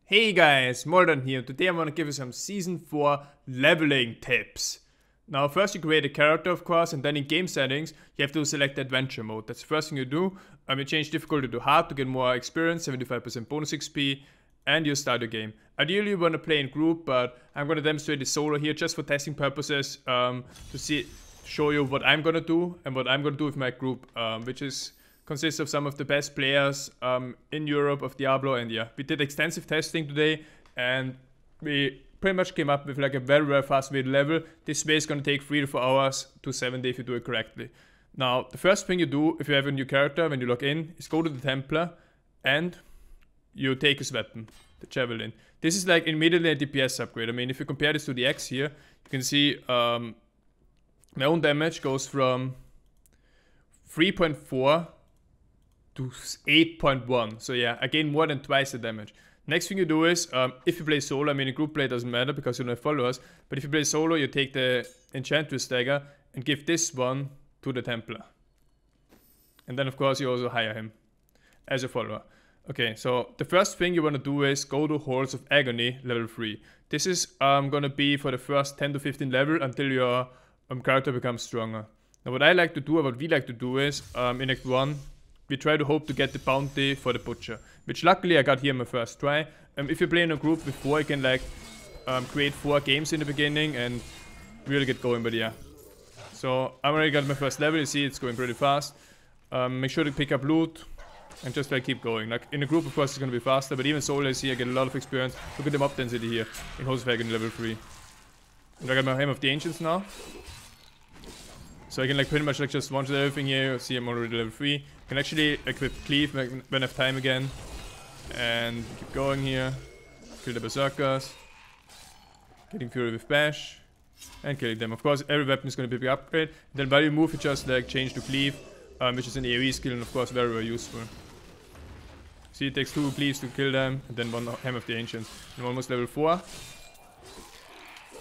Hey guys, Moldran here. Today I'm gonna give you some Season 4 leveling tips. Now first you create a character of course, and then in game settings you have to select adventure mode. That's the first thing you do. You change difficulty to hard to get more experience, 75% bonus XP, and you start your game. Ideally you wanna play in group, but I'm gonna demonstrate it solo here just for testing purposes, to show you what I'm gonna do and what I'm gonna do with my group, which consists of some of the best players in Europe of Diablo. And yeah, we did extensive testing today and we pretty much came up with like a very fast way to level. This way is going to take 3 to 4 hours to 7 days if you do it correctly. Now the first thing you do if you have a new character when you log in is go to the Templar and you take his weapon, the Javelin. This is like immediately a DPS upgrade. I mean, if you compare this to the X here, you can see my own damage goes from 3.4 to 8.1. So yeah, I gain more than twice the damage. Next thing you do is, if you play solo, I mean, a group play doesn't matter because you don't have followers, but if you play solo, you take the Enchantress dagger and give this one to the Templar. And then of course you also hire him as a follower. Okay, so the first thing you want to do is go to Halls of Agony, level 3. This is gonna be for the first 10 to 15 level until your character becomes stronger. Now what I like to do, or what we like to do is, in Act 1, we try to hope to get the bounty for the Butcher, which luckily I got here my first try. If you play in a group before, you can like create 4 games in the beginning and really get going, but yeah. So I already got my first level, you see it's going pretty fast. Make sure to pick up loot and just like keep going. Like in a group of course it's gonna be faster, but even solo you see I get a lot of experience. Look at the mob density here in Halls of Agony level 3. And I got my Hammer of the Ancients now. So I can like pretty much like just one-shot everything here. You see I'm already level 3. I can actually equip Cleave when I have time again. And keep going here. Kill the Berserkers. Getting Fury with Bash. And killing them. Of course every weapon is going to be a big upgrade. Then while you move you just like change to Cleave. Which is an AoE skill and of course very useful. See, it takes 2 Cleaves to kill them. And then 1 Hammer of the Ancients. I'm almost level 4.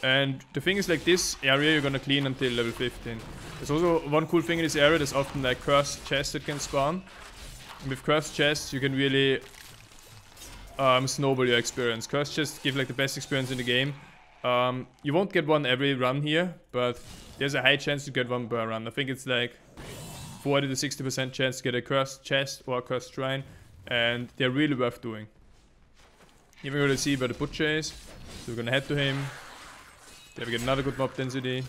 And the thing is, like, this area you're gonna clean until level 15. There's also one cool thing in this area, there's often like cursed chests that can spawn. And with cursed chests you can really snowball your experience. Cursed chests give like the best experience in the game. You won't get one every run here, but there's a high chance to get one per run. I think it's like 40 to 60% chance to get a cursed chest or a cursed shrine. And they're really worth doing. Here we're gonna see where the Butcher is. So we're gonna head to him. There we get another good mob density.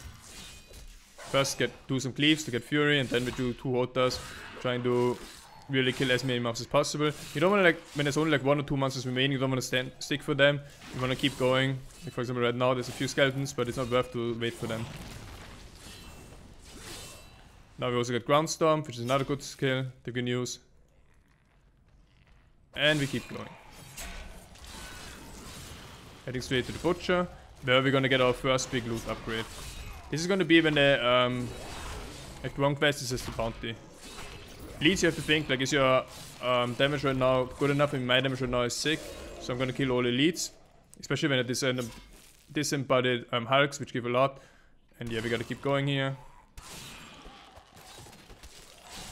First do some cleaves to get Fury, and then we do 2 Hotas, trying to really kill as many mobs as possible. You don't want to like, when there's only like 1 or 2 monsters remaining, you don't want to stick for them. You want to keep going. Like for example right now there's a few skeletons, but it's not worth to wait for them. Now we also get Ground Storm, which is another good skill that we can use. And we keep going. Heading straight to the Butcher, where we're gonna get our first big loot upgrade. This is gonna be when the Act 1 quest is just the bounty. Leads you have to think, like, is your damage right now good enough? I mean, my damage right now is sick, so I'm gonna kill all elites. Especially when it disembodied hulks, which give a lot. And yeah, we gotta keep going here.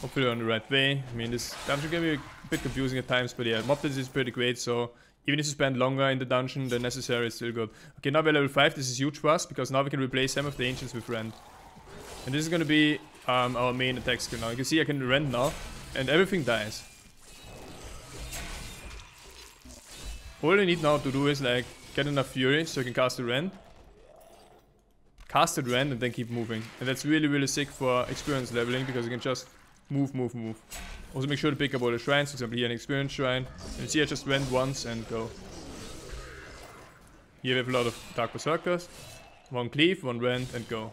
Hopefully we're on the right way. I mean, this dungeon can be a bit confusing at times, but yeah, mob density is pretty great, so even if you spend longer in the dungeon than necessary, it's still good. Okay, now we're level 5. This is huge for us, because now we can replace some of the Ancients with Rend. And this is gonna be our main attack skill now. You can see I can Rend now, and everything dies. All I need now to do is like get enough Fury so I can cast the Rend. Cast the Rend and then keep moving. And that's really sick for experience leveling, because you can just move. Also make sure to pick up all the shrines, for example here an experience shrine. And you see I just went once and go. Here we have a lot of Dark Berserkers. 1 Cleave, 1 Rend and go.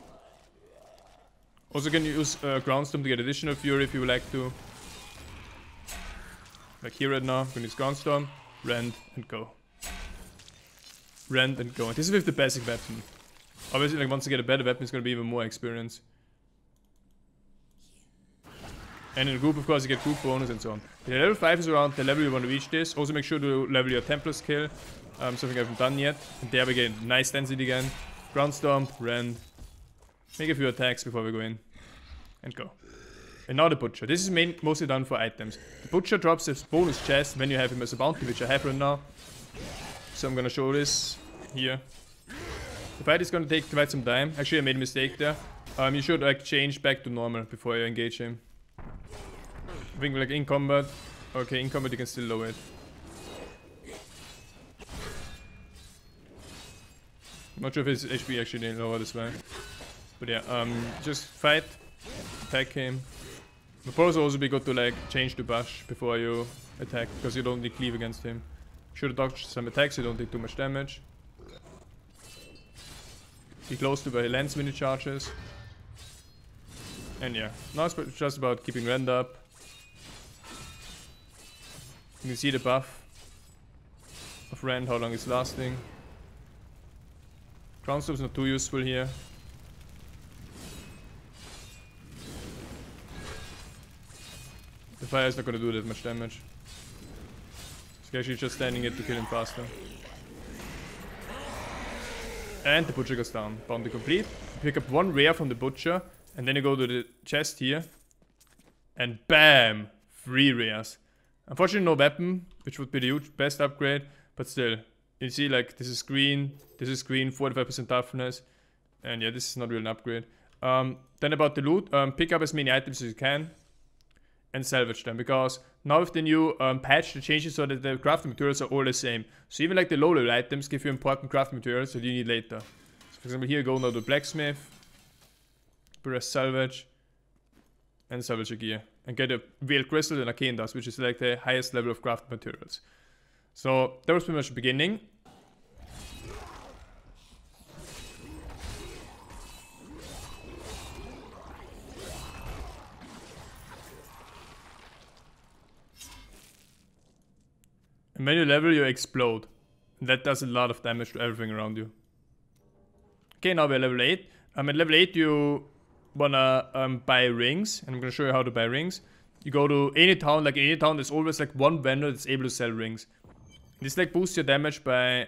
Also can use Groundstorm to get additional Fury if you would like to. Like here right now, I'm gonna use Groundstorm, Rend and go. Rend and go. And this is with the basic weapon. Obviously like once you get a better weapon it's gonna be even more experience. And in a group, of course, you get group bonus and so on. The level 5 is around the level you want to reach this. Also make sure to level your Templar skill. Something I haven't done yet. And there we get nice density again. Ground Stomp, Rend. Make a few attacks before we go in. And go. And now the Butcher. This is mostly done for items. The Butcher drops this bonus chest when you have him as a bounty, which I have right now. so I'm gonna show this here. The fight is gonna take quite some time. Actually, I made a mistake there. You should like change back to normal before you engage him. I think like in combat. Okay, in combat you can still lower it. Not sure if his HP actually didn't lower this way. But yeah, just fight, attack him. It would also be good to like change to bash before you attack, because you don't need cleave against him. Should dodge some attacks, you don't take too much damage. Be close to where he lands when he charges. And yeah, now it's just about keeping rend up. You can see the buff of rend, how long it's lasting. Ground Storm's not too useful here. The fire is not gonna do that much damage. It's actually just standing it to kill him faster. And the butcher goes down. Bounty complete. Pick up one rare from the butcher, and then you go to the chest here. And bam! 3 rares. Unfortunately no weapon, which would be the huge best upgrade, but still. You see like this is green, 45% toughness. And yeah, this is not really an upgrade. Then about the loot, pick up as many items as you can. And salvage them, because now with the new patch, the changes so that the crafting materials are all the same. So even like the low level items give you important crafting materials that you need later. So for example here, go now to blacksmith, press salvage, and salvage your gear. And get a veiled crystal and arcane dust, which is like the highest level of crafting materials. So that was pretty much the beginning. And when you level, you explode. And that does a lot of damage to everything around you. Okay, now we're level 8. At level 8, you wanna buy rings. And I'm gonna show you how to buy rings. You go to any town, like in any town, there's always like one vendor that's able to sell rings. This like boosts your damage by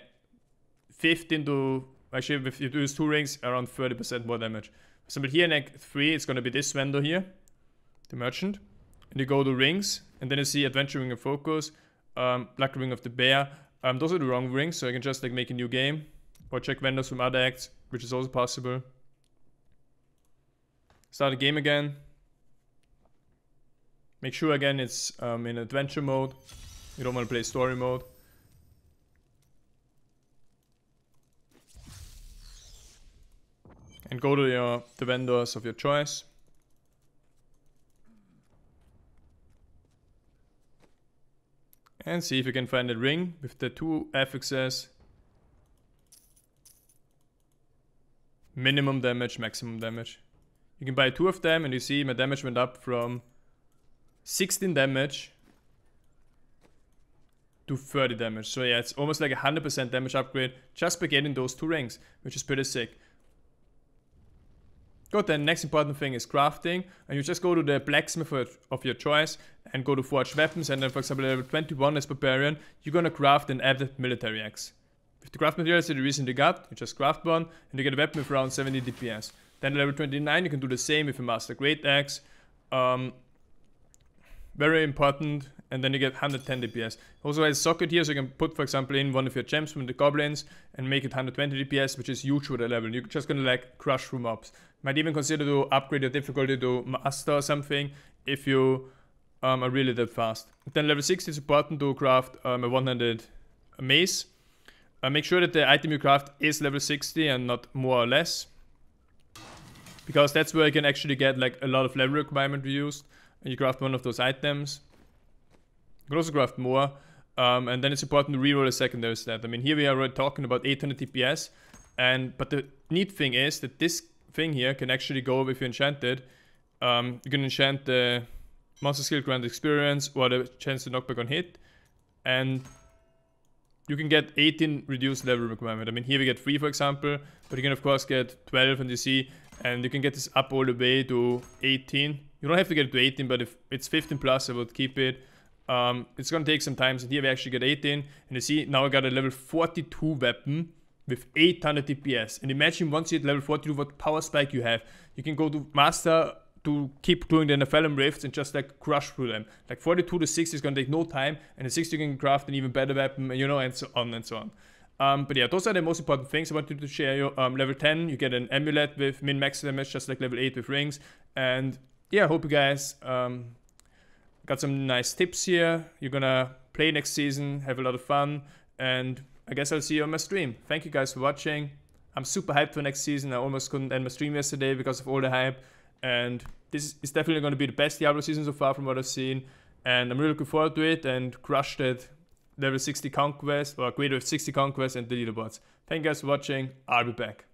15 to... Actually, if you use 2 rings, around 30% more damage. So but here in Act 3, it's gonna be this vendor here. The merchant. And you go to rings. And then you see Adventure Ring of Focus. Black Ring of the Bear. Those are the wrong rings, so you can just like make a new game. Or check vendors from other acts, which is also possible. Start a game again. Make sure again it's in adventure mode. You don't want to play story mode. And go to the vendors of your choice. And see if you can find a ring with the 2 affixes. Minimum damage, maximum damage. You can buy 2 of them and you see my damage went up from 16 damage to 30 damage. So yeah, it's almost like a 100% damage upgrade just by getting those 2 rings, which is pretty sick. Good, then next important thing is crafting, and you just go to the blacksmith of your choice and go to forge weapons, and then for example level 21 as barbarian, you're gonna craft an added military axe. With the craft materials that you recently got, you just craft one, and you get a weapon with around 70 DPS. Then level 29 you can do the same with a master great axe. Very important, and then you get 110 DPS. Also has a socket here, so you can put, for example, in one of your gems from the goblins and make it 120 DPS, which is huge for the level. You're just gonna like crush through mobs. Might even consider to upgrade your difficulty to master or something if you are really that fast. Then level 60 is important to craft a one-handed mace. Make sure that the item you craft is level 60 and not more or less, because that's where you can actually get like a lot of level requirement used. And you craft one of those items. You can also craft more. And then it's important to reroll a secondary stat. I mean, here we are already talking about 800 DPS. But the neat thing is that this thing here can actually go, if you enchant it, you can enchant the monster skill grant experience or the chance to knockback on hit. And you can get 18 reduced level requirement. I mean, here we get 3 for example. But you can of course get 12 and you see. And you can get this up all the way to 18. You don't have to get it to 18, but if it's 15 plus, I would keep it. It's gonna take some time, so here we actually get 18. And you see, now I got a level 42 weapon with 800 DPS. And imagine once you hit level 42, what power spike you have. You can go to master to keep doing the Nephilim rifts and just like crush through them. Like 42 to 60 is gonna take no time, and at 60 you can craft an even better weapon, you know, and so on and so on. But yeah, those are the most important things I wanted to share you. Level 10, you get an amulet with min-max damage, just like level 8 with rings. And yeah, I hope you guys got some nice tips here. You're gonna play next season, have a lot of fun, and I guess I'll see you on my stream. Thank you guys for watching. I'm super hyped for next season. I almost couldn't end my stream yesterday because of all the hype. And this is definitely going to be the best Diablo season so far from what I've seen. And I'm really looking forward to it and crushed it. Level 60 conquest, or greater with 60 conquest and the leaderboards. Thank you guys for watching. I'll be back.